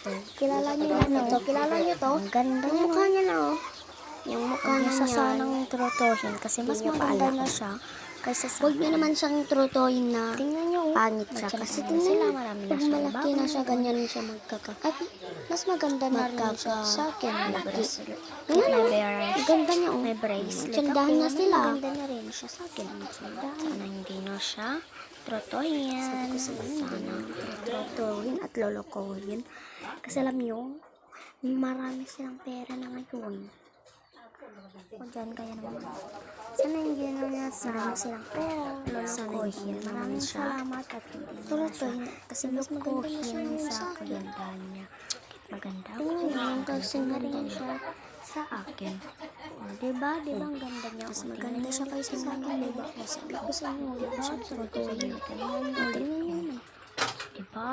ito. Kilala niyo yan ito. Kilala niyo to? Ang ganda Yung mukha niya na oh. Yung mukha niya Isa sanang trotohin kasi mas maganda na siya kaysa sa... Huwag niyo naman siyang trutoyin na Tingnan niyo, pangit siya. Kasi tingnan sila, niyo, marami na pag siyang malaki na siya, bago. ganyan siya At mas maganda na rin siya sa akin. May bracelet. Ayan May oh. bear. Ang ganda niya oh. May bracelet. Tsandahan na sila. Maganda na rin siya sa akin. Sana hindi na siya trotohin. Sana trotohin at lolokohin. Kasi alam niyo, marami silang pera na ngayon. O dyan kaya naman. Sana hindi na niya marami silang pera. Lolokohin. Maraming salamat at hindi na siya. Kasi mas maganda na siya sa kagandahan niya. Maganda ako. Tingnan kasi Na rin siya sa akin. O, diba? Diba ang ganda niya? Mas maganda siya kaysa sa akin, diba? Sabi ko sa inyo, diba? Trutoyin natin. Tingnan niyo. Diba?